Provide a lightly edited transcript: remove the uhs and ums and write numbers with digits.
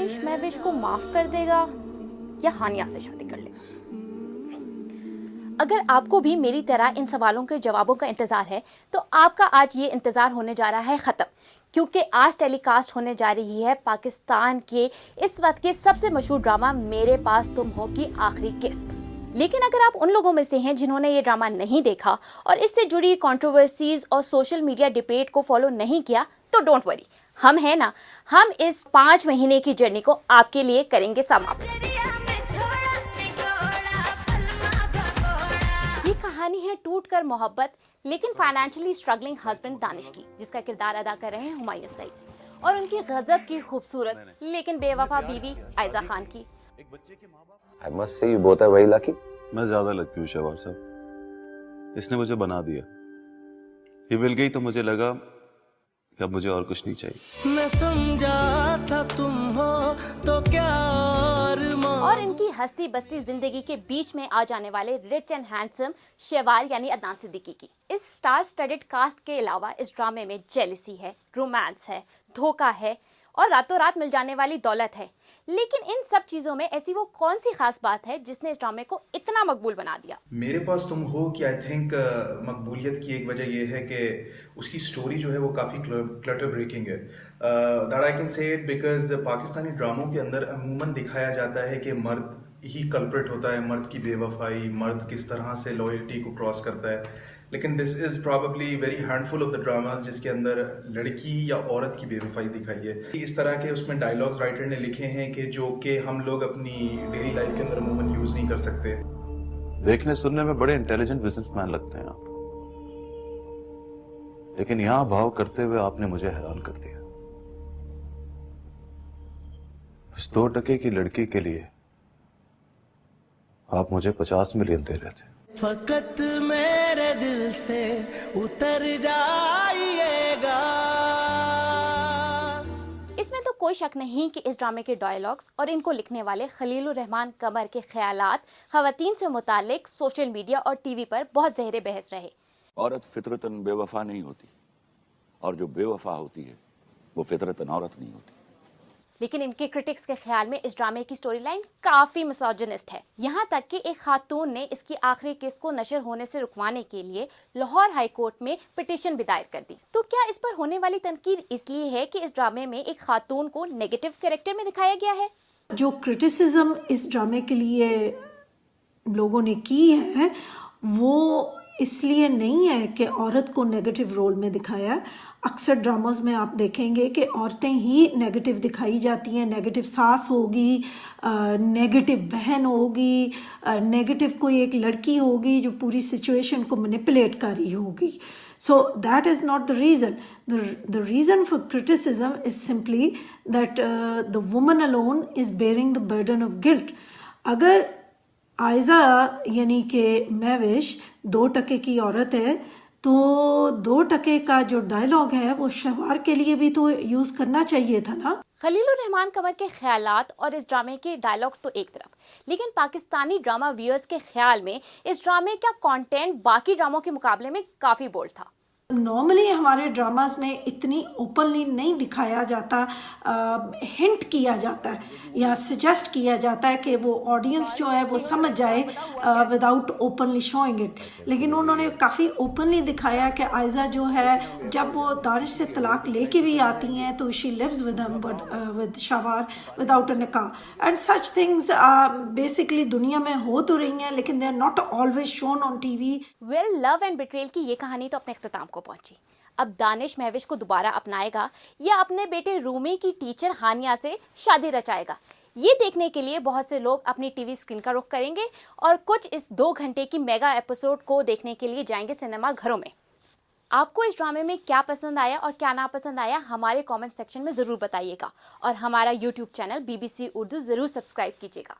दानिश महविश को माफ कर देगा या हानिया से शादी कर लेगा? अगर आपको भी मेरी तरह इन सवालों के जवाबों का इंतजार है तो आपका आज ये इंतजार होने जा रहा है खत्म, क्योंकि आज टेलीकास्ट होने जा रही है पाकिस्तान के इस वक्त के सबसे मशहूर ड्रामा मेरे पास तुम हो की आखिरी किस्त। लेकिन अगर आप उन लोगों में से हैं जिन्होंने ये ड्रामा नहीं देखा और इससे जुड़ी कंट्रोवर्सीज और सोशल मीडिया डिबेट को फॉलो नहीं किया तो डोंट वरी, हम हैं ना, हम इस 5 महीने की जर्नी को आपके लिए करेंगे समाप्त। ये कहानी है टूट कर मोहब्बत लेकिन फाइनेंशियली स्ट्रगलिंग हस्बैंड दानिश की, जिसका किरदार अदा कर रहे हैं हुमायूं सईद, और उनकी गजब की खूबसूरत लेकिन बेवफा बीवी आयजा खान की। I must say you both are very lucky. मैं ज्यादा लकी हूँ शहबाज साहब, इसने मुझे बना दिया। ये मिल गई तो मुझे लगा कि अब मुझे और कुछ नहीं चाहिए। मैं समझा था तुम हो तो क्या और इनकी हस्ती बस्ती जिंदगी के बीच में आ जाने वाले रिच एंड हैंडसम शेवार यानी अदनान सिद्दीकी की। इस स्टार स्टडेड कास्ट के अलावा इस ड्रामे में जेलसी है, रोमांस है, धोखा है और रातों रात मिल जाने वाली दौलत है। लेकिन इन सब चीजों में ऐसी वो कौन सी खास बात है जिसने इस ड्रामे को इतना मकबूल बना दिया? मेरे पास तुम हो कि आई थिंक मकबूलियत की एक वजह यह है कि उसकी स्टोरी जो है वो काफ़ी क्लटर ब्रेकिंग है। That I can say it because Pakistani ड्रामों के अंदर अमूमन दिखाया जाता है कि मर्द ही कल्प्रिट होता है, मर्द की बेवफाई, मर्द किस तरह से लॉयल्टी को क्रॉस करता है। लेकिन this is probably very handful of the dramas जिसके अंदर लड़की या औरत की बेवफाई दिखाई है। इस तरह के उसमें डायलॉग्स राइटर ने लिखे हैं कि जो कि हम लोग अपनी डेली लाइफ के अंदर अमूमन यूज नहीं कर सकते। देखने सुनने में बड़े इंटेलिजेंट बिजनेसमैन लगते हैं आप, लेकिन यहां भाव करते हुए आपने मुझे हैरान कर दिया। इस 2 टके की लड़की के लिए आप मुझे 50 मिलियन दे रहे थे। फकत मेरे दिल से उतर जाइएगा। इसमें तो कोई शक नहीं कि इस ड्रामे के डायलॉग्स और इनको लिखने वाले खलीलुर रहमान कमर के ख्यालात खवातीन से मुतालिक सोशल मीडिया और टीवी पर बहुत ज़हरे बहस रहे। औरत फितरतन बेवफा नहीं होती और जो बेवफा होती है वो फितरतन औरत नहीं होती। लेकिन इनके क्रिटिक्स के ख्याल में इस ड्रामे की स्टोरी लाइन काफी मिसोजिनिस्ट है। यहाँ तक कि एक खातून ने इसकी आखिरी किस्त को नशर होने से रुकवाने के लिए लाहौर हाई कोर्ट में पिटीशन भी दायर कर दी। तो क्या इस पर होने वाली तनकीद इसलिए है कि इस ड्रामे में एक खातून को नेगेटिव कैरेक्टर में दिखाया गया है? जो क्रिटिसिज्म इस ड्रामे के लिए लोगों ने की है वो इसलिए नहीं है कि औरत को नेगेटिव रोल में दिखाया। अक्सर ड्रामास में आप देखेंगे कि औरतें ही नेगेटिव दिखाई जाती हैं। नेगेटिव सास होगी, नेगेटिव बहन होगी, नेगेटिव कोई एक लड़की होगी जो पूरी सिचुएशन को मैनिपुलेट कर रही होगी। So that is not the reason. The reason for criticism is simply that the woman alone is bearing the burden of guilt. अगर आयजा यानी कि महविश 2 टके की औरत है तो 2 टके का जो डायलॉग है वो शहवार के लिए भी तो यूज करना चाहिए था ना। खलीलुर रहमान कमर के ख्यालात और इस ड्रामे के डायलॉग्स तो एक तरफ, लेकिन पाकिस्तानी ड्रामा व्यूअर्स के ख्याल में इस ड्रामे का कंटेंट बाकी ड्रामों के मुकाबले में काफी बोल्ड था। नॉर्मली हमारे ड्रामास में इतनी ओपनली नहीं दिखाया जाता, हिंट किया जाता है या सजेस्ट किया जाता है कि वो ऑडियंस जो है वो समझ जाए विदाउट ओपनली शोइंग इट। लेकिन उन्होंने काफ़ी ओपनली दिखाया कि आयजा जो है जब वो दानिश से तलाक लेके भी आती हैं तो she lives with him with Shehwar without a निकाह एंड सच थिंग्स बेसिकली दुनिया में हो तो रही हैं लेकिन they are not always shown on TV. Well, love and betrayal की ये कहानी तो अपने इख्तिताम को पहुंची। अब दानिश महविश को दोबारा अपनाएगा या अपने बेटे रूमी की टीचर हानिया से शादी रचाएगा, ये देखने के लिए बहुत से लोग अपनी टीवी स्क्रीन का रुख करेंगे और कुछ इस 2 घंटे की मेगा एपिसोड को देखने के लिए जाएंगे सिनेमा घरों में। आपको इस ड्रामे में क्या पसंद आया और क्या नापसंद आया हमारे कमेंट सेक्शन में जरूर बताइएगा और हमारा यूट्यूब चैनल BBC उर्दू जरूर सब्सक्राइब कीजिएगा।